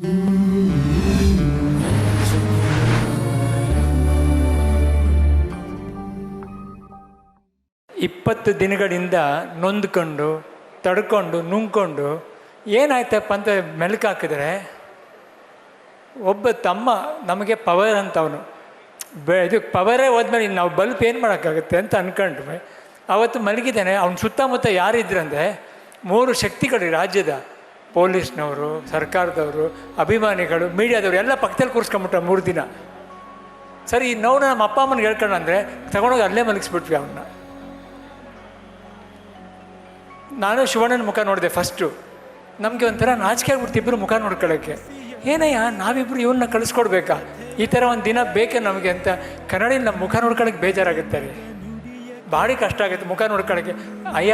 20 ದಿನಗಳಿಂದ ನೊಂದ್ಕೊಂಡು ತಡ್ಕೊಂಡು ನುಂಗ್ಕೊಂಡು ಏನಾಯ್ತಪ್ಪ ಅಂತ ಮೆಲುಕು ಹಾಕಿದ್ರೆ ಒಬ್ಬ ತಮ್ಮ ನಮಗೆ ಪವರ್ ಅಂತವನು ಇದು ಪವರೇ ಹೋದ್ಮೇಲೆ ನಾವು ಬಲ್ಪ್ ಏನು ಮಾಡೋಕ್ಕಾಗುತ್ತೆ ಅಂತ ಅಂದ್ಕೊಂಡ್ರೆ ಅವತ್ತು ಮಲಗಿದ್ದಾನೆ. ಅವ್ನ ಸುತ್ತಮುತ್ತ ಯಾರಿದ್ರಂದರೆ 3 ಶಕ್ತಿಗಳು ರಾಜ್ಯದ ಪೊಲೀಸ್ನವರು, ಸರ್ಕಾರದವರು, ಅಭಿಮಾನಿಗಳು, ಮೀಡಿಯಾದವರು ಎಲ್ಲ ಪಕ್ಕದಲ್ಲಿ ಕೂರಿಸ್ಕೊಂಬಿಟ್ಟ 3 ದಿನ. ಸರಿ ಈ ನೋವು ನಮ್ಮ ಅಪ್ಪ ಅಮ್ಮನಿಗೆ ಹೇಳ್ಕೊಂಡ್ರೆ ತಗೊಂಡೋಗಿ ಅಲ್ಲೇ ಮಲಗಿಸ್ಬಿಟ್ವಿ ಅವನ್ನ. ನಾನು ಶಿವಣ್ಣನ ಮುಖ ನೋಡಿದೆ ಫಸ್ಟು. ನಮಗೆ ಒಂಥರ ನಾಚಿಕೆ ಆಗ್ಬಿಡ್ತು ಇಬ್ಬರು ಮುಖ ನೋಡ್ಕೊಳ್ಳೋಕ್ಕೆ. ಏನಯ್ಯ ನಾವಿಬ್ಬರು ಇವನ್ನ ಕಳಿಸ್ಕೊಡ್ಬೇಕಾ, ಈ ಥರ ಒಂದು ದಿನ ಬೇಕೆ ನಮಗೆ ಅಂತ ಕನ್ನಡಿಯಲ್ಲಿ ನಮ್ಮ ಮುಖ ನೋಡ್ಕೊಳ್ಳೋಕ್ಕೆ ಬೇಜಾರಾಗುತ್ತೆ ರೀ. ಭಾರಿ ಕಷ್ಟ ಆಗುತ್ತೆ ಮುಖ ನೋಡ್ಕೊಳ್ಳೋಕ್ಕೆ. ಅಯ್ಯ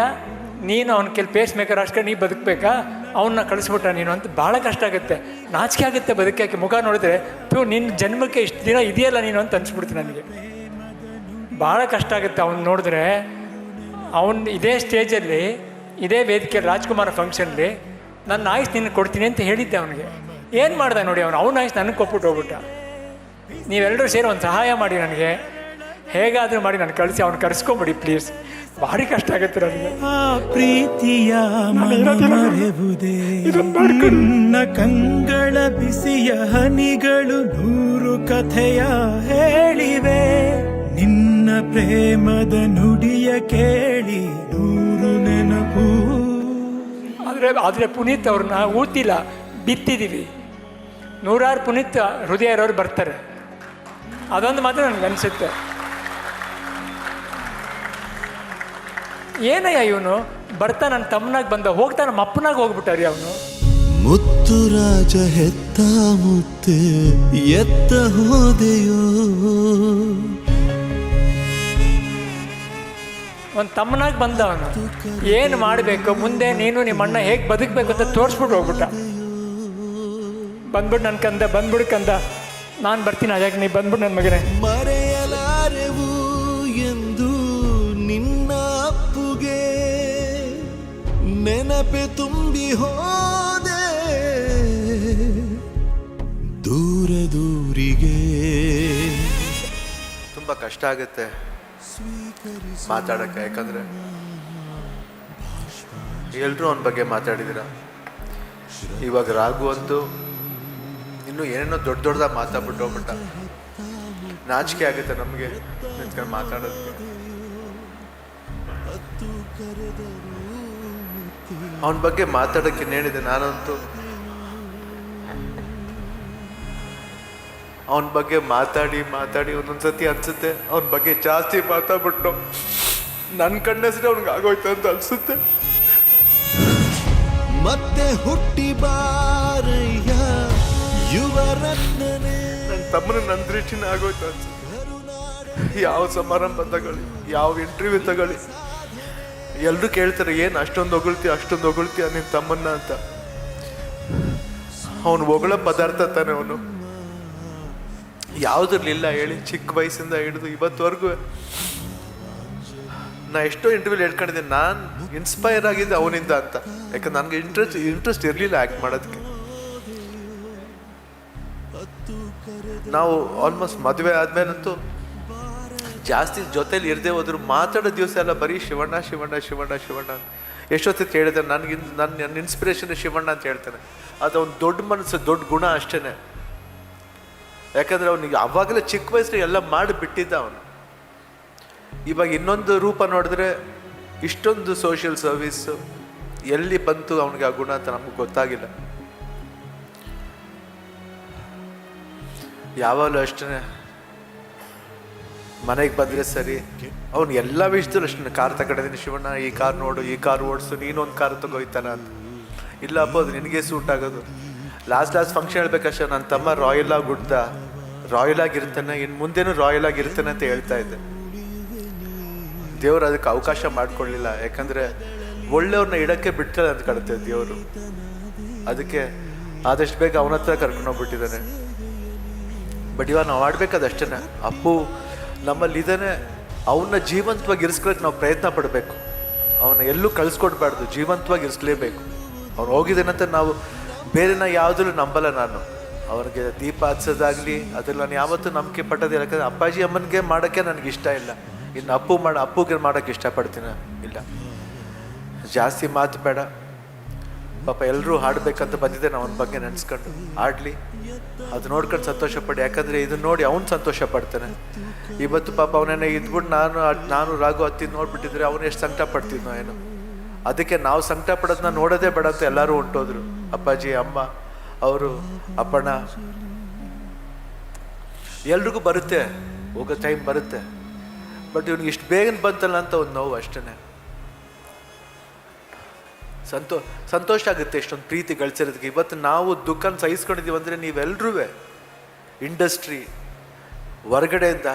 ನೀನು ಅವ್ನ ಪೇಸ್ ಮೇಕರ್ ಹಾಕ್ಸ್ಕೊಂಡು ನೀ ಬದುಕಬೇಕಾ, ಅವನ್ನ ಕಳಿಸ್ಬಿಟ್ಟ ನೀನು ಅಂತ ಭಾಳ ಕಷ್ಟ ಆಗುತ್ತೆ. ನಾಚಿಕೆ ಆಗುತ್ತೆ ಬದುಕೋಕ್ಕೆ. ಮುಖ ನೋಡಿದ್ರೆ ನಿನ್ನ ಜನ್ಮಕ್ಕೆ ಇಷ್ಟು ದಿನ ಇದೆಯಲ್ಲ ನೀನು ಅಂತ ಅನ್ಸ್ಬಿಡ್ತೀನಿ ನನಗೆ. ಭಾಳ ಕಷ್ಟ ಆಗುತ್ತೆ ಅವ್ನು ನೋಡಿದ್ರೆ. ಅವನು ಇದೇ ಸ್ಟೇಜಲ್ಲಿ ಇದೇ ವೇದಿಕೆ ರಾಜ್ಕುಮಾರ್ ಫಂಕ್ಷನ್ಲಿ ನನ್ನ ಆಯ್ಸ್ ನಿನ್ನ ಕೊಡ್ತೀನಿ ಅಂತ ಹೇಳಿದ್ದೆ ಅವನಿಗೆ. ಏನು ಮಾಡ್ದೆ ನೋಡಿ ಅವನ ಆಯ್ಸ್ ನನಗೆ ಕೊಟ್ಬಿಟ್ಟು ಹೋಗ್ಬಿಟ್ಟ. ನೀವೆಲ್ಲರೂ ಸೇರಿ ಒಂದು ಸಹಾಯ ಮಾಡಿ ನನಗೆ, ಹೇಗಾದರೂ ಮಾಡಿ ನಾನು ಕಳಿಸಿ ಅವ್ನು ಕರೆಸ್ಕೊಂಬಿಡಿ ಪ್ಲೀಸ್. ಭಾರಿ ಕಷ್ಟ ಆಗುತ್ತೆ ನನಗೆ. ಪ್ರೀತಿಯ ಮರೆಯುವುದೇ ನಿನ್ನ ಕಂಗಳ ಬಿಸಿಯ ಹನಿಗಳು 100 ಕಥೆಯ ಹೇಳಿವೆ. ನಿನ್ನ ಪ್ರೇಮದ ನುಡಿಯ ಕೇಳಿ 100 ನೆನಪು. ಆದರೆ ಪುನೀತ್ ಅವ್ರನ್ನ ಊತಿಲ್ಲ, ಬಿತ್ತಿದ್ದೀವಿ. 100 ಪುನೀತ್ ಹೃದಯ ಇರೋರು ಬರ್ತಾರೆ. ಅದೊಂದು ಮಾತ್ರ ನನಗೆ ಅನಿಸುತ್ತೆ. ಏನಯ್ಯ ಇವನು ಬರ್ತಾ ನನ್ನ ತಮ್ಮನಾಗ ಬಂದ, ಹೋಗ್ತಾ ನಮ್ಮ ಅಪ್ಪನಾಗ ಹೋಗ್ಬಿಟ್ಟಾರಿ ಅವನು. ಮುತ್ತು ರಾಜ ಹೆತ್ತ ಮುತ್ತೆ ಎತ್ತ ಹೋದೆಯೋ. ಒಂದು ತಮ್ಮನಾಗ ಬಂದ ಅವನು. ಏನು ಮಾಡಬೇಕು ಮುಂದೆ, ನೀನು ನಿಮ್ಮ ಅಣ್ಣ ಹೇಗೆ ಬದುಕಬೇಕು ಅಂತ ತೋರಿಸ್ಬಿಟ್ಟು ಹೋಗ್ಬಿಟ್ಟ. ಬಂದ್ಬಿಟ್ಟು ನನ್ನ ಕಂದ, ಬಂದ್ಬಿಡು ಕಂದ, ನಾನು ಬರ್ತೀನಿ ಅದ್ಯಾಕೆ ನೀ ಬಂದ್ಬಿಟ್ಟು ನನ್ನ ಮಗನೇ. ಮರೆಯಲಾರೆವು ಎಂದು ನಿನ್ನ ಅಪ್ಪುಗೆ ನೆನಪೆ ತುಂಬಿ ಹೋದೆ ದೂರ ದೂರಿಗೆ. ತುಂಬ ಕಷ್ಟ ಆಗುತ್ತೆ ಮಾತಾಡೋಕ್ಕೆ, ಯಾಕಂದರೆ ಎಲ್ಲರೂ ಅವನ ಬಗ್ಗೆ ಮಾತಾಡಿದ್ದೀರ. ಇವಾಗ ರಾಘು ಅಂತೂ ಇನ್ನೂ ಏನೇನೋ ದೊಡ್ಡದಾಗಿ ಮಾತಾಡ್ಬಿಟ್ಟು ಹೋಗ್ಬಿಟ್ಟ. ನಾಚಿಕೆ ಆಗುತ್ತೆ ನಮಗೆ ನಿಂತ್ಕೊಂಡು ಮಾತಾಡೋದಕ್ಕೆ. ಅವನ ಬಗ್ಗೆ ಮಾತಾಡೋಕ್ಕೆ ಏನಿದೆ, ನಾನಂತೂ ಅವನ ಬಗ್ಗೆ ಮಾತಾಡಿ ಒಂದೊಂದ್ಸತಿ ಅನ್ಸುತ್ತೆ ಅವನ ಬಗ್ಗೆ ಜಾಸ್ತಿ ಮಾತಾಡ್ಬಿಟ್ಟು ನನ್ನ ಕಣ್ಣೆಸರೆ ಅವ್ನಿಗೆ ಆಗೋಯ್ತು ಅಂತ ಅನ್ಸುತ್ತೆ. ಮತ್ತೆ ಹುಟ್ಟಿ ಬಾರಯ್ಯ ಯುವರತ್ನನೇ. ನನ್ನ ತಮ್ಮನ ನನ್ನ ದೃಷ್ಟಿನ ಆಗೋಯ್ತು ಅನ್ಸುತ್ತೆ. ಯಾವ ಸಮಾರಂಭ ತಗೊಳ್ಳಿ, ಯಾವ ಇಂಟರ್ವ್ಯೂ ತಗೊಳ್ಳಿ, ಎಲ್ಲರೂ ಕೇಳ್ತಾರೆ ಏನು ಅಷ್ಟೊಂದು ಹೊಗಳ್ತೀಯ ನಿನ್ನ ತಮ್ಮನ್ನ ಅಂತ. ಅವನು ಹೊಗಳೋ ಪದಾರ್ಥ ತಾನೆ ಅವನು. ಯಾವುದ್ರಲ್ಲಿಲ್ಲ ಹೇಳಿ, ಚಿಕ್ಕ ವಯಸ್ಸಿಂದ ಹಿಡಿದು ಇವತ್ತುವರೆಗೂ ನಾ ಎಷ್ಟೋ ಇಂಟರ್ವ್ಯೂಲಿ ಹೇಳ್ಕೊಂಡಿದ್ದೀನಿ. ನಾನು ಇನ್ಸ್ಪೈರ್ ಆಗಿದ್ದೆ ಅವನಿಂದ ಅಂತ. ಯಾಕಂದ್ರೆ ನನಗೆ ಇಂಟ್ರೆಸ್ಟ್ ಇರಲಿಲ್ಲ ಆ್ಯಕ್ಟ್ ಮಾಡೋದಕ್ಕೆ. ನಾವು ಆಲ್ಮೋಸ್ಟ್ ಮದುವೆ ಆದ್ಮೇಲಂತೂ ಜಾಸ್ತಿ ಜೊತೇಲಿ ಇರದೆ ಹೋದ್ರು ಮಾತಾಡೋ ದಿವಸ ಎಲ್ಲ ಬರೀ ಶಿವಣ್ಣ. ಎಷ್ಟೊತ್ತು ಕೇಳಿದೆ ನನ್ನ ಇನ್ಸ್ಪಿರೇಷನ್ ಶಿವಣ್ಣ ಅಂತ ಹೇಳ್ತಾನೆ. ಅದು ಅವ್ನು ದೊಡ್ಡ ಮನಸ್ಸು, ದೊಡ್ಡ ಗುಣ ಅಷ್ಟೇ. ಯಾಕಂದರೆ ಅವನಿಗೆ ಅವಾಗಲೇ ಚಿಕ್ಕ ವಯಸ್ಸಲ್ಲಿ ಎಲ್ಲ ಮಾಡಿಬಿಟ್ಟಿದ್ದ ಅವನು. ಇವಾಗ ಇನ್ನೊಂದು ರೂಪ ನೋಡಿದ್ರೆ ಇಷ್ಟೊಂದು ಸೋಷಿಯಲ್ ಸರ್ವಿಸ್ಸು ಎಲ್ಲಿ ಬಂತು ಅವನಿಗೆ ಆ ಗುಣ ಅಂತ ನಮಗೆ ಗೊತ್ತಾಗಿಲ್ಲ. ಯಾವಾಗಲೂ ಅಷ್ಟೇ ಮನೆಗೆ ಬಂದರೆ ಸರಿ, ಅವನು ಎಲ್ಲ ವಿಷಯದಲ್ಲೂ ಅಷ್ಟೇ. ಕಾರ್ ತಗೊಂಡಿದ್ದೀನಿ ಶಿವಣ್ಣ, ಈ ಕಾರ್ ನೋಡು, ಈ ಕಾರ್ ಓಡಿಸು, ನೀನೊಂದು ಕಾರ್ ತಗೋಯ್ತಾನ ಅಂತ. ಇಲ್ಲಪ್ಪ ಅದು ನಿನಗೆ ಸೂಟ್ ಆಗೋದು. ಲಾಸ್ಟ್ ಫಂಕ್ಷನ್ ಹೇಳ್ಬೇಕಷ್ಟೇ, ನನ್ನ ತಮ್ಮ ರಾಯಲ್ ಆಗಿರ್ತಾನೆ, ಇನ್ನು ಮುಂದೆನೂ ರಾಯಲ್ ಆಗಿರ್ತಾನೆ ಅಂತ ಹೇಳ್ತಾ ಇದ್ದೆ. ದೇವರು ಅದಕ್ಕೆ ಅವಕಾಶ ಮಾಡಿಕೊಳ್ಳಿಲ್ಲ. ಯಾಕಂದರೆ ಒಳ್ಳೆಯವ್ರನ್ನ ಇಡೋಕ್ಕೆ ಬಿಡ್ತಾರೆ ಅಂತ ಕಾಣುತ್ತೆ ದೇವರು. ಅದಕ್ಕೆ ಆದಷ್ಟು ಬೇಗ ಅವನ ಹತ್ರ ಕರ್ಕೊಂಡೋಗ್ಬಿಟ್ಟಿದ್ದಾನೆ. ಬಟ್ ಇವಾಗ ನಾವು ಆಡ್ಬೇಕಾದಷ್ಟೇ. ಅಪ್ಪು ನಮ್ಮಲ್ಲಿದ್ದಾನೆ, ಅವನ್ನ ಜೀವಂತವಾಗಿ ಇರಿಸ್ಕೊಳ್ಳೋಕೆ ನಾವು ಪ್ರಯತ್ನ ಪಡಬೇಕು. ಅವನ್ನ ಎಲ್ಲೂ ಕಳಿಸ್ಕೊಡ್ಬಾರ್ದು, ಜೀವಂತವಾಗಿ ಇರಿಸ್ಲೇಬೇಕು. ಅವ್ನು ಹೋಗಿದ್ದಾನಂತ ನಾವು ಬೇರೆನ ಯಾವುದೂ ನಂಬಲ್ಲ ನಾನು. ಅವ್ರಿಗೆ ದೀಪ ಹಚ್ಚೋದಾಗಲಿ ಅದ್ರಲ್ಲಿ ನಾನು ಯಾವತ್ತೂ ನಂಬಿಕೆ ಪಟ್ಟೋದಿಲ್ಲ. ಯಾಕಂದರೆ ಅಪ್ಪಾಜಿ ಅಮ್ಮನಿಗೆ ಮಾಡೋಕ್ಕೆ ನನಗೆ ಇಷ್ಟ ಇಲ್ಲ. ಇನ್ನು ಅಪ್ಪುಗೆ ಮಾಡೋಕ್ಕೆ ಇಷ್ಟಪಡ್ತೀನಿ. ಇಲ್ಲ, ಜಾಸ್ತಿ ಮಾತು ಬೇಡ. ಪಾಪ ಎಲ್ಲರೂ ಹಾಡಬೇಕಂತ ಬಂದಿದ್ದೆ, ನಾವು ಅವನ ಬಗ್ಗೆ ನೆನೆಸ್ಕೊಂಡು ಆಡಲಿ, ಅದು ನೋಡ್ಕೊಂಡು ಸಂತೋಷ ಪಡಿ. ಯಾಕಂದರೆ ಇದನ್ನ ನೋಡಿ ಅವನು ಸಂತೋಷ ಪಡ್ತಾನೆ. ಇವತ್ತು ಪಾಪ ಅವನೇನೆ ಇದ್ಬಿಟ್ಟು ನಾನು ರಾಘು ಹತ್ತಿದ್ದು ನೋಡ್ಬಿಟ್ಟಿದ್ರೆ ಅವನು ಎಷ್ಟು ಸಂಕಟ ಪಡ್ತಿದ್ನೋ ಏನು. ಅದಕ್ಕೆ ನಾವು ಸಂಕಟ ಪಡೋದನ್ನ ನೋಡೋದೇ ಬೇಡ ಅಂತ ಎಲ್ಲರೂ ಹೊಂಟೋದ್ರು. ಅಪ್ಪಾಜಿ, ಅಮ್ಮ, ಅವರು, ಅಪ್ಪಣ್ಣ, ಎಲ್ರಿಗೂ ಬರುತ್ತೆ, ಹೋಗೋ ಟೈಮ್ ಬರುತ್ತೆ. ಬಟ್ ಇವ್ನಿಗೆ ಇಷ್ಟು ಬೇಗನೆ ಬಂತಲ್ಲ ಅಂತ ಒಂದು ನೋವು ಅಷ್ಟೇ. ಸಂತೋಷ ಆಗುತ್ತೆ ಇಷ್ಟೊಂದು ಪ್ರೀತಿ ಗಳಿಸಿರೋದಕ್ಕೆ. ಇವತ್ತು ನಾವು ದುಃಖನ ಸಹಿಸ್ಕೊಂಡಿದ್ದೀವಿ ಅಂದರೆ ನೀವೆಲ್ಲರೂ ಇಂಡಸ್ಟ್ರಿ ಹೊರಗಡೆಯಿಂದ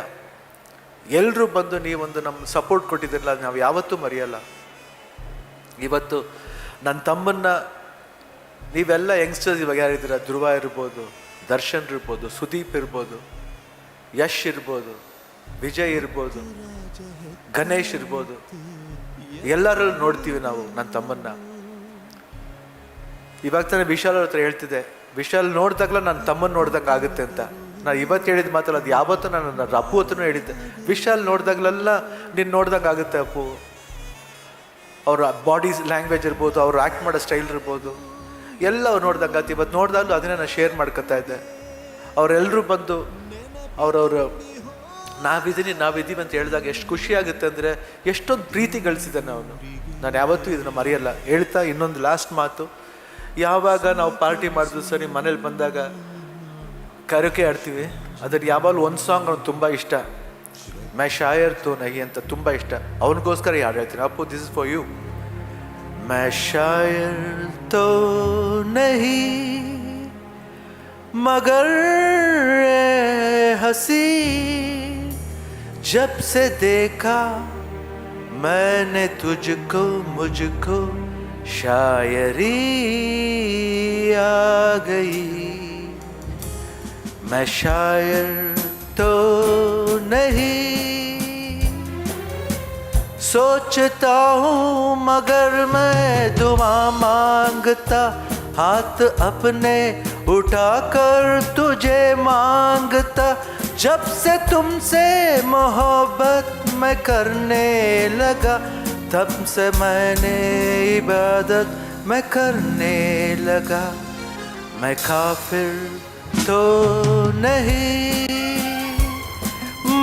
ಎಲ್ಲರೂ ಬಂದು ನೀವೊಂದು ನಮ್ಮ ಸಪೋರ್ಟ್ ಕೊಟ್ಟಿದ್ದಿರಲ್ಲ, ನಾವು ಯಾವತ್ತೂ ಮರೆಯಲ್ಲ. ಇವತ್ತು ನನ್ನ ತಮ್ಮನ್ನ ನೀವೆಲ್ಲ ಯಂಗ್ಸ್ಟರ್ಸ್ ಇವಾಗ ಯಾರಿದ್ದೀರ, ಧ್ರುವ ಇರ್ಬೋದು, ದರ್ಶನ್ ಇರ್ಬೋದು, ಸುದೀಪ್ ಇರ್ಬೋದು, ಯಶ್ ಇರ್ಬೋದು, ವಿಜಯ್ ಇರ್ಬೋದು, ಗಣೇಶ್ ಇರ್ಬೋದು, ಎಲ್ಲರಲ್ಲೂ ನೋಡ್ತೀವಿ ನಾವು ನನ್ನ ತಮ್ಮನ್ನ. ಇವಾಗ ತಾನೇ ವಿಶಾಲ್ ಅವ್ರ ಹತ್ರ ಹೇಳ್ತಿದ್ದೆ, ವಿಶಾಲ್ ನೋಡಿದಾಗಲ ನನ್ನ ತಮ್ಮನ ನೋಡ್ದಂಗೆ ಆಗುತ್ತೆ ಅಂತ. ನಾನು ಇವತ್ತು ಹೇಳಿದ ಮಾತಲ್ಲ, ಅದು ಯಾವತ್ತೂ ನಾನು ನನ್ನ ಅಪ್ಪು ಹತ್ರನೂ ಹೇಳಿದ್ದೆ. ವಿಶಾಲ್ ನೋಡಿದಾಗಲೆಲ್ಲ ನೀನು ನೋಡ್ದಂಗೆ ಆಗುತ್ತೆ ಅಪ್ಪು. ಅವ್ರ ಬಾಡಿ ಲ್ಯಾಂಗ್ವೇಜ್ ಇರ್ಬೋದು, ಅವ್ರು ಆ್ಯಕ್ಟ್ ಮಾಡೋ ಸ್ಟೈಲ್ ಇರ್ಬೋದು, ಎಲ್ಲ ಅವ್ರು ನೋಡ್ದಂಗೆ ಆಯ್ತು. ಇವತ್ತು ನೋಡಿದಾಗಲೂ ಅದನ್ನೇ ನಾನು ಶೇರ್ ಮಾಡ್ಕೊತಾ ಇದ್ದೆ. ಅವರೆಲ್ಲರೂ ಬಂದು ಅವ್ರವ್ರು ನಾವಿದ್ದೀವಿ ಅಂತ ಹೇಳಿದಾಗ ಎಷ್ಟು ಖುಷಿ ಆಗುತ್ತೆ ಅಂದರೆ, ಎಷ್ಟೊಂದು ಪ್ರೀತಿ ಗಳಿಸಿದ್ದಾನೆ ಅವನು. ನಾನು ಯಾವತ್ತೂ ಇದನ್ನು ಮರೆಯಲ್ಲ. ಹೇಳ್ತಾ ಇನ್ನೊಂದು ಲಾಸ್ಟ್ ಮಾತು, ಯಾವಾಗ ನಾವು ಪಾರ್ಟಿ ಮಾಡಿದ್ರು ಸರಿ, ಮನೇಲಿ ಬಂದಾಗ ಕರೋಕೆ ಆಡ್ತೀವಿ, ಅದ್ರಲ್ಲಿ ಯಾವಾಗಲೂ ಒಂದು ಸಾಂಗ್ ಅವ್ನು ತುಂಬ ಇಷ್ಟ, ಮೈ ಶಾಯರ್ ತೋ ನಹಿ ಅಂತ ತುಂಬ ಇಷ್ಟ. ಅವನಿಗೋಸ್ಕರ ಯಾರು ಹೇಳ್ತೀನಿ, Appu this is for you. ಮೈ ಶಾಯರ್ ತೋ ನಹಿ ಮಗರ್ ಹಸಿ जब से देखा मैंने तुझको मुझको शायरी आ गई. मैं शायर तो नहीं, सोचता हूँ मगर मैं दुआ मांगता, हाथ अपने उठाकर तुझे मांगता. जब से तुमसे मोहब्बत मैं करने लगा, तब से मैंने इबादत मैं करने लगा. मैं काफिर तो नहीं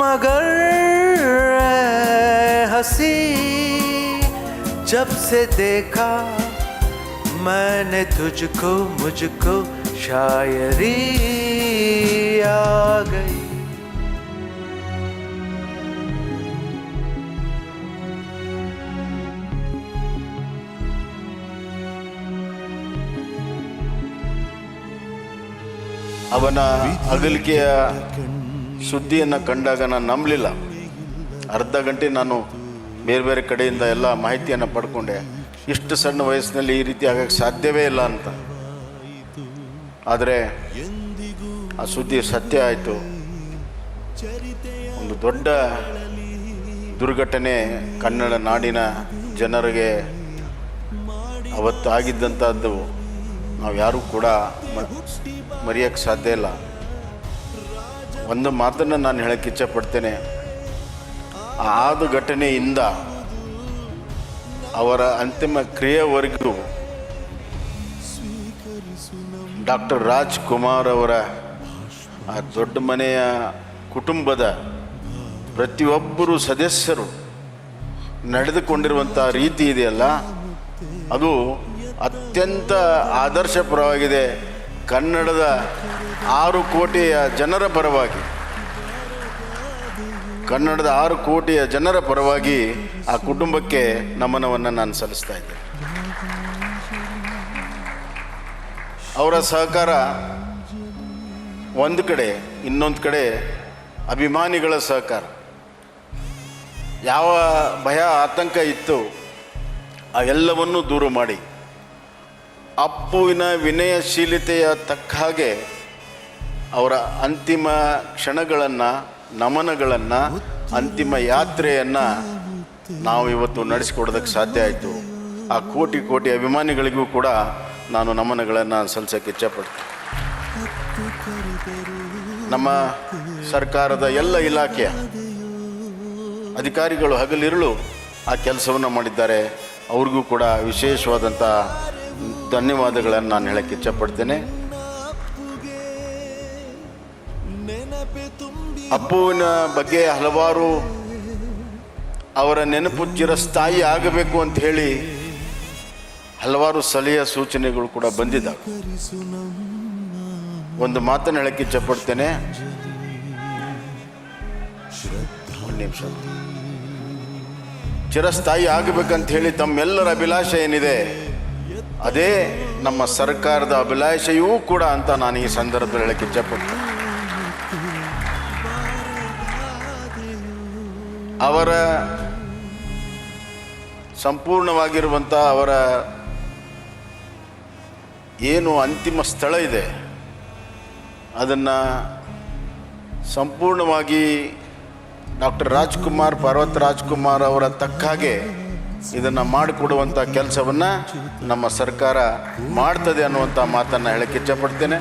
मगर हंसी, जब से देखा मैंने तुझको मुझको शायरी आ गई. ಅವನ ಅಗಲಿಕೆಯ ಸುದ್ದಿಯನ್ನು ಕಂಡಾಗ ನಾನು ನಂಬಲಿಲ್ಲ. ಅರ್ಧ ಗಂಟೆ ನಾನು ಬೇರೆ ಬೇರೆ ಕಡೆಯಿಂದ ಎಲ್ಲ ಮಾಹಿತಿಯನ್ನು ಪಡ್ಕೊಂಡೆ. ಇಷ್ಟು ಸಣ್ಣ ವಯಸ್ಸಿನಲ್ಲಿ ಈ ರೀತಿ ಆಗಕ್ಕೆ ಸಾಧ್ಯವೇ ಇಲ್ಲ ಅಂತ. ಆದರೆ ಆ ಸುದ್ದಿ ಸತ್ಯ ಆಯಿತು. ಒಂದು ದೊಡ್ಡ ದುರ್ಘಟನೆ ಕನ್ನಡ ನಾಡಿನ ಜನರಿಗೆ ಅವತ್ತು ಆಗಿದ್ದಂಥದ್ದು ನಾವು ಯಾರೂ ಕೂಡ ಮರೆಯೋಕ್ಕೆ ಸಾಧ್ಯ ಇಲ್ಲ. ಒಂದು ಮಾತನ್ನು ನಾನು ಹೇಳಕ್ಕೆ ಇಚ್ಛಪಡ್ತೇನೆ. ಆದ ಘಟನೆಯಿಂದ ಅವರ ಅಂತಿಮ ಕ್ರಿಯೆವರೆಗೂ ಡಾಕ್ಟರ್ ರಾಜ್ಕುಮಾರ್ ಅವರ ಆ ದೊಡ್ಡ ಮನೆಯ ಕುಟುಂಬದ ಪ್ರತಿಯೊಬ್ಬರು ಸದಸ್ಯರು ನಡೆದುಕೊಂಡಿರುವಂಥ ರೀತಿ ಇದೆಯಲ್ಲ, ಅದು ಅತ್ಯಂತ ಆದರ್ಶಪರವಾಗಿದೆ. ಕನ್ನಡದ 6 ಕೋಟಿಯ ಜನರ ಪರವಾಗಿ, ಕನ್ನಡದ 6 ಕೋಟಿಯ ಜನರ ಪರವಾಗಿ ಆ ಕುಟುಂಬಕ್ಕೆ ನಮನವನ್ನು ನಾನು ಸಲ್ಲಿಸ್ತಾ ಇದ್ದೆ. ಅವರ ಸಹಕಾರ ಒಂದು ಕಡೆ, ಇನ್ನೊಂದು ಕಡೆ ಅಭಿಮಾನಿಗಳ ಸಹಕಾರ. ಯಾವ ಭಯ ಆತಂಕ ಇತ್ತು ಆ ಎಲ್ಲವನ್ನೂ ದೂರ ಮಾಡಿ ಅಪ್ಪುವಿನ ವಿನಯಶೀಲತೆಯ ತಕ್ಕ ಹಾಗೆ ಅವರ ಅಂತಿಮ ಕ್ಷಣಗಳನ್ನು, ನಮನಗಳನ್ನು, ಅಂತಿಮ ಯಾತ್ರೆಯನ್ನು ನಾವು ಇವತ್ತು ನಡೆಸಿಕೊಡೋದಕ್ಕೆ ಸಾಧ್ಯ ಆಯಿತು. ಆ ಕೋಟಿ ಕೋಟಿ ಅಭಿಮಾನಿಗಳಿಗೂ ಕೂಡ ನಾನು ನಮನಗಳನ್ನು ಸಲ್ಲಿಸೋಕ್ಕೆ ಇಚ್ಛಪಡ್ತೀನಿ. ನಮ್ಮ ಸರ್ಕಾರದ ಎಲ್ಲ ಇಲಾಖೆಯ ಅಧಿಕಾರಿಗಳು ಹಗಲಿರುಳು ಆ ಕೆಲಸವನ್ನು ಮಾಡಿದ್ದಾರೆ. ಅವ್ರಿಗೂ ಕೂಡ ವಿಶೇಷವಾದಂಥ ಧನ್ಯವಾದಗಳನ್ನು ನಾನು ಹೇಳಕ್ಕೆ ಇಚ್ಛಪಡ್ತೇನೆ. ಅಪ್ಪುವಿನ ಬಗ್ಗೆ ಹಲವಾರು ಅವರ ನೆನಪು ಚಿರಸ್ಥಾಯಿ ಆಗಬೇಕು ಅಂತ ಹೇಳಿ ಹಲವಾರು ಸಲಹೆ ಸೂಚನೆಗಳು ಕೂಡ ಬಂದಿದ್ದಾವೆ. ಒಂದು ಮಾತನ್ನು ಹೇಳಕ್ಕೆ ಇಚ್ಛಪಡ್ತೇನೆ. ಒಂದು ನಿಮಿಷ. ಚಿರಸ್ಥಾಯಿ ಆಗಬೇಕಂತ ಹೇಳಿ ತಮ್ಮೆಲ್ಲರ ಅಭಿಲಾಷೆ ಏನಿದೆ ಅದೇ ನಮ್ಮ ಸರ್ಕಾರದ ಅಭಿಲಾಷೆಯೂ ಕೂಡ ಅಂತ ನಾನು ಈ ಸಂದರ್ಭದಲ್ಲಿ ಹೇಳಕ್ಕೆ ಇಚ್ಛಪಡ್ತೇನೆ. ಅವರ ಸಂಪೂರ್ಣವಾಗಿರುವಂಥ ಅವರ ಏನು ಅಂತಿಮ ಸ್ಥಳ ಇದೆ ಅದನ್ನು ಸಂಪೂರ್ಣವಾಗಿ ಡಾಕ್ಟರ್ ರಾಜ್ಕುಮಾರ್, ಪಾರ್ವತ ರಾಜ್ಕುಮಾರ್ ಅವರ ತಕ್ಕ ಹಾಗೆ ಇದನ್ನು ಮಾಡಿಕೊಡುವಂಥ ಕೆಲಸವನ್ನು ನಮ್ಮ ಸರ್ಕಾರ ಮಾಡ್ತದೆ ಅನ್ನುವಂಥ ಮಾತನ್ನು ಹೇಳಕ್ಕೆ ಇಚ್ಛಪಡ್ತೇನೆ.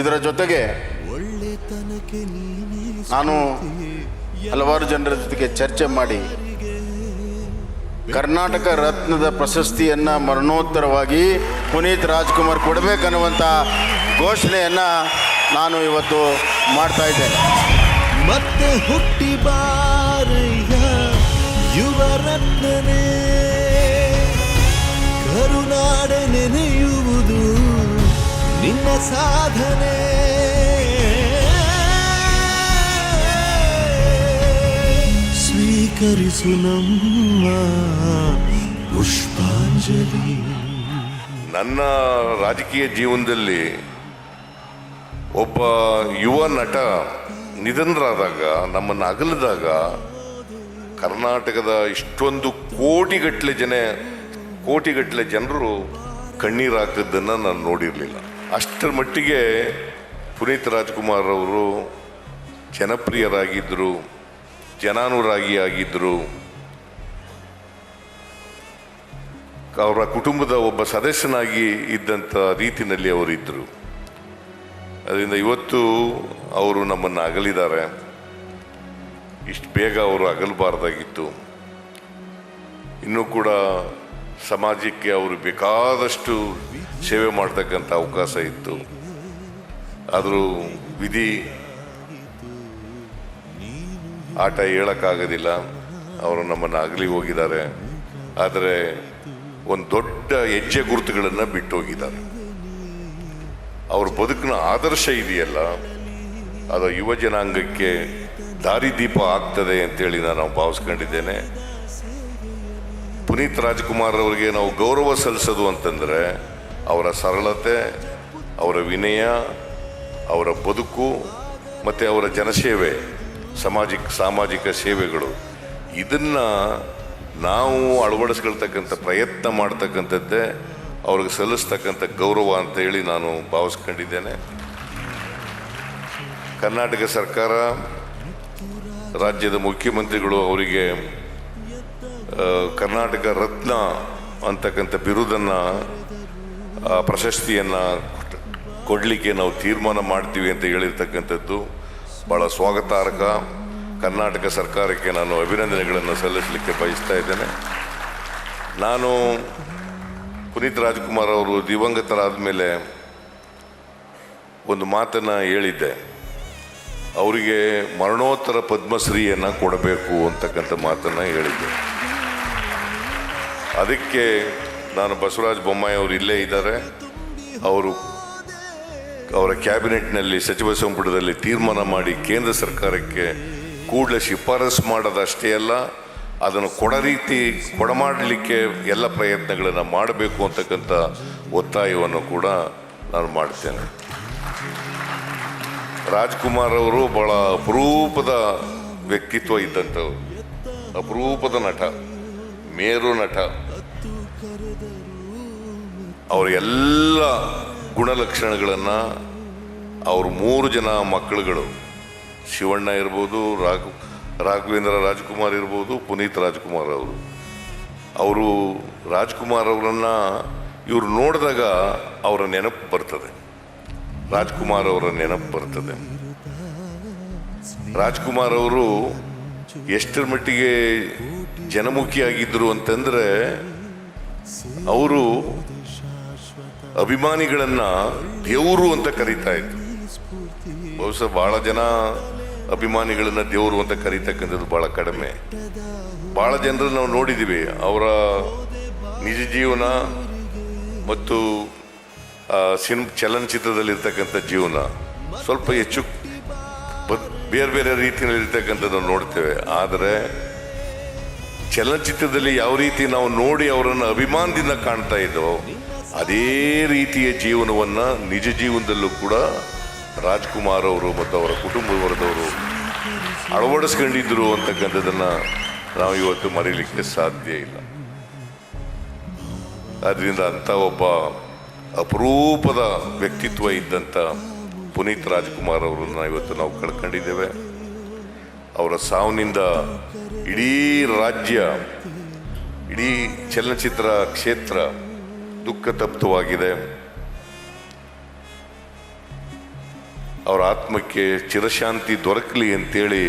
ಇದರ ಜೊತೆಗೆ ನಾನು ಹಲವಾರು ಜನರ ಜೊತೆಗೆ ಚರ್ಚೆ ಮಾಡಿ ಕರ್ನಾಟಕ ರತ್ನದ ಪ್ರಶಸ್ತಿಯನ್ನು ಮರಣೋತ್ತರವಾಗಿ ಪುನೀತ್ ರಾಜ್ಕುಮಾರ್ ಕೊಡಬೇಕನ್ನುವಂಥ ಘೋಷಣೆಯನ್ನು ನಾನು ಇವತ್ತು ಮಾಡ್ತಾ ಇದ್ದೇನೆ. ಮತ್ತೆ ಹುಟ್ಟಿ ಬಾರಯ್ಯ ಯುವರತ್ನನೇ, ಕರುನಾಡ ನೆನೆಯುವುದು ನಿನ್ನ ಸಾಧನೆ. ಸ್ವೀಕರಿಸು ನಮ್ಮ ಪುಷ್ಪಾಂಜಲಿ. ನನ್ನ ರಾಜಕೀಯ ಜೀವನದಲ್ಲಿ ಒಬ್ಬ ಯುವ ನಟ ನಿಧನರಾದಾಗ, ನಮ್ಮನ್ನು ಅಗಲಿದಾಗ ಕರ್ನಾಟಕದ ಇಷ್ಟೊಂದು ಕೋಟಿಗಟ್ಟಲೆ ಜನರು ಕಣ್ಣೀರು ಹಾಕಿದ್ದನ್ನು ನಾನು ನೋಡಿರಲಿಲ್ಲ. ಅಷ್ಟರ ಮಟ್ಟಿಗೆ ಪುನೀತ್ ರಾಜ್ಕುಮಾರ್ ಅವರು ಜನಪ್ರಿಯರಾಗಿದ್ದರು, ಜನಾನುರಾಗಿ ಆಗಿದ್ದರು. ಅವರ ಕುಟುಂಬದ ಒಬ್ಬ ಸದಸ್ಯನಾಗಿ ಇದ್ದಂಥ ರೀತಿಯಲ್ಲಿ ಅವರಿದ್ದರು. ಅದರಿಂದ ಇವತ್ತು ಅವರು ನಮ್ಮನ್ನು ಅಗಲಿದ್ದಾರೆ. ಇಷ್ಟು ಬೇಗ ಅವರು ಅಗಲಬಾರ್ದಾಗಿತ್ತು. ಇನ್ನೂ ಕೂಡ ಸಮಾಜಕ್ಕೆ ಅವರು ಬೇಕಾದಷ್ಟು ಸೇವೆ ಮಾಡ್ತಕ್ಕಂಥ ಅವಕಾಶ ಇತ್ತು. ಆದರೂ ವಿಧಿ ಆಟ ಹೇಳೋಕ್ಕಾಗೋದಿಲ್ಲ. ಅವರು ನಮ್ಮನ್ನು ಅಗಲಿ ಹೋಗಿದ್ದಾರೆ. ಆದರೆ ಒಂದು ದೊಡ್ಡ ಹೆಜ್ಜೆ ಗುರುತುಗಳನ್ನು ಬಿಟ್ಟು ಹೋಗಿದ್ದಾರೆ. ಅವ್ರ ಬದುಕಿನ ಆದರ್ಶ ಇದೆಯಲ್ಲ, ಅದು ಯುವ ಜನಾಂಗಕ್ಕೆ ದಾರಿದೀಪ ಆಗ್ತದೆ ಅಂತೇಳಿ ನಾನು ಭಾವಿಸ್ಕೊಂಡಿದ್ದೇನೆ. ಪುನೀತ್ ರಾಜ್ಕುಮಾರ್ ಅವರಿಗೆ ನಾವು ಗೌರವ ಸಲ್ಲಿಸೋದು ಅಂತಂದರೆ ಅವರ ಸರಳತೆ, ಅವರ ವಿನಯ, ಅವರ ಬದುಕು ಮತ್ತು ಅವರ ಜನಸೇವೆ, ಸಾಮಾಜಿಕ ಸೇವೆಗಳು, ಇದನ್ನು ನಾವು ಅಳವಡಿಸ್ಕೊಳ್ತಕ್ಕಂಥ ಪ್ರಯತ್ನ ಮಾಡ್ತಕ್ಕಂಥದ್ದೇ ಅವ್ರಿಗೆ ಸಲ್ಲಿಸ್ತಕ್ಕಂಥ ಗೌರವ ಅಂತ ಹೇಳಿ ನಾನು ಭಾವಿಸ್ಕೊಂಡಿದ್ದೇನೆ. ಕರ್ನಾಟಕ ಸರ್ಕಾರ, ರಾಜ್ಯದ ಮುಖ್ಯಮಂತ್ರಿಗಳು ಅವರಿಗೆ ಕರ್ನಾಟಕ ರತ್ನ ಅಂತಕ್ಕಂಥ ಬಿರುದನ್ನು, ಪ್ರಶಸ್ತಿಯನ್ನು ಕೊಡಲಿಕ್ಕೆ ನಾವು ತೀರ್ಮಾನ ಮಾಡ್ತೀವಿ ಅಂತ ಹೇಳಿರ್ತಕ್ಕಂಥದ್ದು ಭಾಳ ಸ್ವಾಗತಾರ್ಹ. ಕರ್ನಾಟಕ ಸರ್ಕಾರಕ್ಕೆ ನಾನು ಅಭಿನಂದನೆಗಳನ್ನು ಸಲ್ಲಿಸಲಿಕ್ಕೆ ಬಯಸ್ತಾ ಇದ್ದೇನೆ. ನಾನು ಪುನೀತ್ ರಾಜ್ಕುಮಾರ್ ಅವರು ದಿವಂಗತರಾದ ಮೇಲೆ ಒಂದು ಮಾತನ್ನು ಹೇಳಿದ್ದೆ, ಅವರಿಗೆ ಮರಣೋತ್ತರ ಪದ್ಮಶ್ರೀಯನ್ನು ಕೊಡಬೇಕು ಅಂತಕ್ಕಂಥ ಮಾತನ್ನು ಹೇಳಿದ್ದೆ. ಅದಕ್ಕೆ ನಾನು ಬಸವರಾಜ ಬೊಮ್ಮಾಯಿ ಅವರು ಇಲ್ಲೇ ಇದ್ದಾರೆ, ಅವರ ಕ್ಯಾಬಿನೆಟ್ನಲ್ಲಿ ಸಚಿವ ಸಂಪುಟದಲ್ಲಿ ತೀರ್ಮಾನ ಮಾಡಿ ಕೇಂದ್ರ ಸರ್ಕಾರಕ್ಕೆ ಕೂಡಲೇ ಶಿಫಾರಸು ಮಾಡೋದಷ್ಟೇ ಅಲ್ಲ, ಅದನ್ನು ಕೊಡಮಾಡಲಿಕ್ಕೆ ಎಲ್ಲ ಪ್ರಯತ್ನಗಳನ್ನು ಮಾಡಬೇಕು ಅಂತಕ್ಕಂಥ ಒತ್ತಾಯವನ್ನು ಕೂಡ ನಾನು ಮಾಡ್ತೇನೆ. ರಾಜ್ಕುಮಾರ್ ಅವರು ಭಾಳ ಅಪರೂಪದ ವ್ಯಕ್ತಿತ್ವ ಇದ್ದಂಥವ್ರು, ಅಪರೂಪದ ನಟ, ಮೇರು ನಟ. ಅವರ ಎಲ್ಲ ಗುಣಲಕ್ಷಣಗಳನ್ನು ಅವ್ರ 3 ಜನ ಮಕ್ಕಳುಗಳು, ಶಿವಣ್ಣ ಇರ್ಬೋದು, ರಾಘವೇಂದ್ರ ರಾಜ್ಕುಮಾರ್ ಇರ್ಬೋದು, ಪುನೀತ್ ರಾಜ್ಕುಮಾರ್ ಅವರು, ಅವರು ರಾಜ್ಕುಮಾರ್ ಅವರನ್ನು ಇವರು ನೋಡಿದಾಗ ಅವರ ನೆನಪು ಬರ್ತದೆ. ರಾಜ್ಕುಮಾರ್ ಅವರ ನೆನಪು ಬರ್ತದೆ. ರಾಜ್ಕುಮಾರ್ ಅವರು ಎಷ್ಟರ ಮಟ್ಟಿಗೆ ಜನಮುಖಿಯಾಗಿದ್ದರು ಅಂತಂದರೆ, ಅವರು ಅಭಿಮಾನಿಗಳನ್ನು ದೇವರು ಅಂತ ಕರೀತಾ ಇದ್ರು. ಬಹುಶಃ ಭಾಳ ಜನ ಅಭಿಮಾನಿಗಳನ್ನು ದೇವರು ಅಂತ ಕರೀತಕ್ಕಂಥದ್ದು ಭಾಳ ಕಡಿಮೆ. ಭಾಳ ಜನರು ನಾವು ನೋಡಿದ್ದೀವಿ ಅವರ ನಿಜ ಜೀವನ ಮತ್ತು ಚಲನಚಿತ್ರದಲ್ಲಿರ್ತಕ್ಕಂಥ ಜೀವನ ಸ್ವಲ್ಪ ಹೆಚ್ಚು ಬೇರೆ ಬೇರೆ ರೀತಿಯಲ್ಲಿ ಇರ್ತಕ್ಕಂಥದ್ದು ನೋಡ್ತೇವೆ. ಆದರೆ ಚಲನಚಿತ್ರದಲ್ಲಿ ಯಾವ ರೀತಿ ನಾವು ನೋಡಿ ಅವರನ್ನು ಅಭಿಮಾನದಿಂದ ಕಾಣ್ತಾ ಇದ್ದೋ ಅದೇ ರೀತಿಯ ಜೀವನವನ್ನು ನಿಜ ಜೀವನದಲ್ಲೂ ಕೂಡ ರಾಜ್ಕುಮಾರ್ ಅವರು ಮತ್ತು ಅವರ ಕುಟುಂಬ ವರ್ಗದವರು ಅಳವಡಿಸ್ಕೊಂಡಿದ್ರು ಅಂತಕ್ಕಂಥದ್ದನ್ನು ನಾವು ಇವತ್ತು ಮರೀಲಿಕ್ಕೆ ಸಾಧ್ಯ ಇಲ್ಲ. ಆದ್ದರಿಂದ ಅಂಥ ಒಬ್ಬ ಅಪರೂಪದ ವ್ಯಕ್ತಿತ್ವ ಇದ್ದಂಥ ಪುನೀತ್ ರಾಜ್ಕುಮಾರ್ ಅವರನ್ನು ಇವತ್ತು ನಾವು ಕಳ್ಕೊಂಡಿದ್ದೇವೆ. ಅವರ ಸಾವಿನಿಂದ ಇಡೀ ರಾಜ್ಯ, ಇಡೀ ಚಲನಚಿತ್ರ ಕ್ಷೇತ್ರ ದುಃಖ ತಪ್ತವಾಗಿದೆ. ಅವರ ಆತ್ಮಕ್ಕೆ ಚಿರಶಾಂತಿ ದೊರಕಲಿ ಅಂತೇಳಿ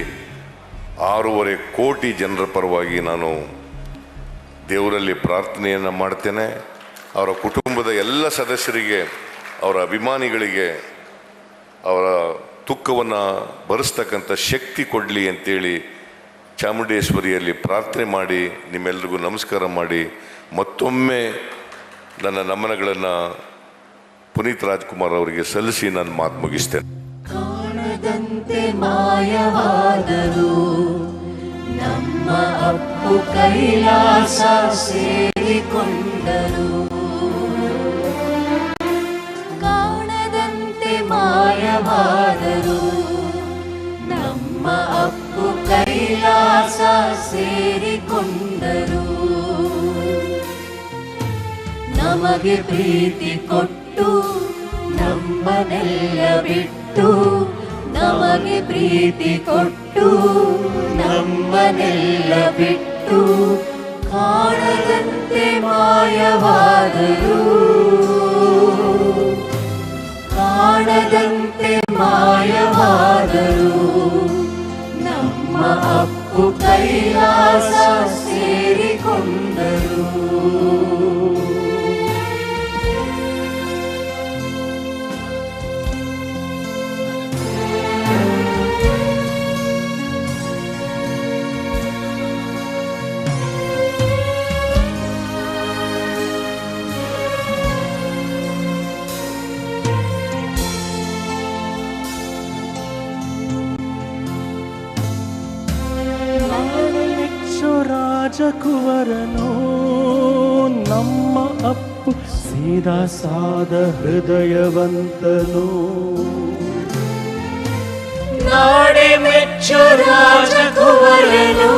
6.5 ಕೋಟಿ ಜನರ ಪರವಾಗಿ ನಾನು ದೇವರಲ್ಲಿ ಪ್ರಾರ್ಥನೆಯನ್ನು ಮಾಡ್ತೇನೆ. ಅವರ ಕುಟುಂಬದ ಎಲ್ಲ ಸದಸ್ಯರಿಗೆ, ಅವರ ಅಭಿಮಾನಿಗಳಿಗೆ ಅವರ ದುಃಖವನ್ನು ಭರಿಸ್ತಕ್ಕಂಥ ಶಕ್ತಿ ಕೊಡಲಿ ಅಂತೇಳಿ ಚಾಮುಂಡೇಶ್ವರಿಯಲ್ಲಿ ಪ್ರಾರ್ಥನೆ ಮಾಡಿ ನಿಮ್ಮೆಲ್ಲರಿಗೂ ನಮಸ್ಕಾರ ಮಾಡಿ ಮತ್ತೊಮ್ಮೆ ನನ್ನ ನಮನಗಳನ್ನು ಪುನೀತ್ ರಾಜ್ಕುಮಾರ್ ಅವರಿಗೆ ಸಲ್ಲಿಸಿ ನಾನು ಮಾತು ಮುಗಿಸ್ತೇನೆ. ಕಾಣದಂತೆ ಮಾಯವಾದರು ನಮ್ಮ ಅಪ್ಪು ಕೈಲಾಸ ಸೇರಿಕೊಂಡರು. ಕಾಣದಂತೆ ಮಾಯವಾದರು ನಮ್ಮ ಅಪ್ಪು ಕೈಲಾಸ ಸೇರಿಕೊಂಡರು. ನಮಗೆ ಪ್ರೀತಿ ಕೊಟ್ಟು ನಮ್ಮನೆಲ್ಲ ಬಿಟ್ಟು, ನಮಗೆ ಪ್ರೀತಿ ಕೊಟ್ಟು ನಮ್ಮನೆಲ್ಲ ಬಿಟ್ಟು, ಕಾಣದಂತೆ ಮಾಯವಾದರು. ಕಾಣದಂತೆ ಮಾಯವಾದರು ನಮ್ಮ ಅಪ್ಪು ಕೈಲಾಸ ಸೇರಿಕೊಂಡರು. ರಾಜಕುವರನು ನಮ್ಮ ಅಪ್ಪು ಸೀದಾ ಸಾದ ಹೃದಯವಂತನು. ನಾಡೆ ಮೆಚ್ಚು ರಾಜಕುವರನು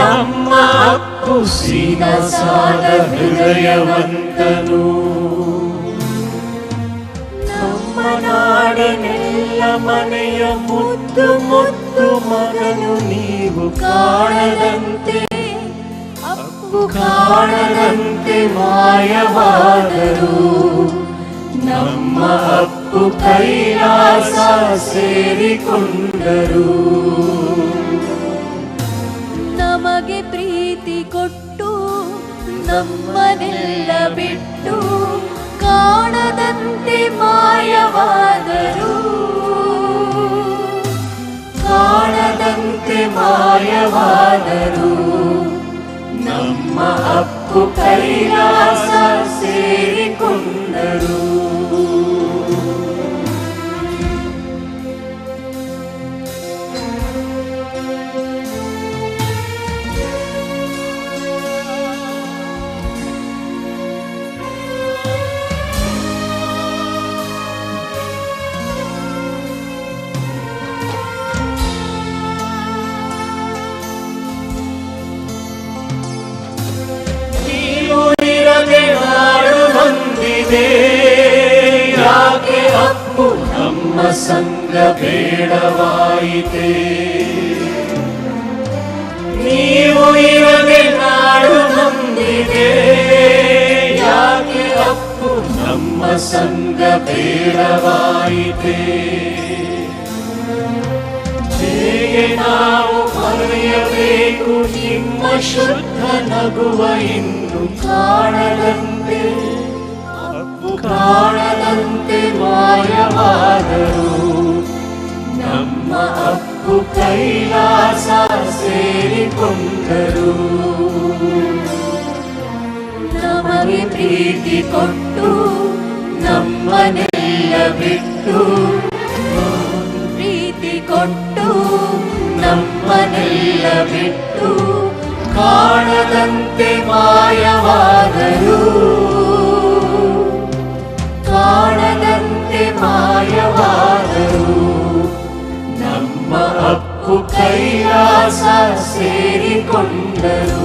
ನಮ್ಮ ಅಪ್ಪು ಸೀದಾ ಸಾದ ಹೃದಯವಂತನು. ನಮ್ಮ ನಾಡಿನೆಲ್ಲ ಮನೆಯ ಮುದ್ದು ಮುದ್ದು ಮಗನು ನೀವು. ಕಾಣದಂತೆ ಅಪ್ಪು ಕಾಣದಂತೆ ಮಾಯವಾದರು ನಮ್ಮ ಅಪ್ಪು ಕೈಲಾಸ ಸೇರಿಕೊಂಡರು. ನಮಗೆ ಪ್ರೀತಿ ಕೊಟ್ಟು ನಮ್ಮನೆಲ್ಲ ಬಿಟ್ಟು, ಕಾಣದಂತೆ ಮಾಯವಾದರು. ಕಾಣದಂತೆ ಮಾಯವಾದರು ನಮ್ಮ ಅಪ್ಪು ಕೈಲಾಸ ಸೇರಿಕೊಂಡರು. ಯಾಕೆ ಅಪ್ಪು ನಮ್ಮ ಸಂಗ ಬೇಡವಾಯಿತೆ. ನೀವು ಇರದೆ ನಾಡು ನಮ್ಮಿದೆ, ಯಾಕೆ ಅಪ್ಪು ನಮ್ಮ ಸಂಗ ಬೇಡವಾಯಿತೆ. ಹೇಗೆ ನಾವು ಮರೆಯಬೇಕು ನಿಮ್ಮ ಶುದ್ಧ ನಗುವ ಇನ್ನು ಕಾಣದಂತೆ, ಅಪ್ಪು ಕಾಣದಂತೆ ಮಾಯವಾದರು. ನಮ್ಮ ಅಪ್ಪು ಕೈಲಾಸ ಸೇರಿಕೊಂಡರು. ನಮಗೆ ಪ್ರೀತಿ ಕೊಟ್ಟು ನಮ್ಮನ್ನೆಲ್ಲ ಬಿಟ್ಟು, ಪ್ರೀತಿ ಕೊಟ್ಟು ನಮ್ಮನ್ನೆಲ್ಲ ಬಿಟ್ಟು, ಕಾಣದಂತೆ ಮಾಯವಾದರು. ಕಾಣದಂತೆ ಮಾಯವಾದರು. ನಮ್ಮ ಅಪ್ಪು ಕೈಲಾಸ ಸೇರಿಕೊಂಡರು.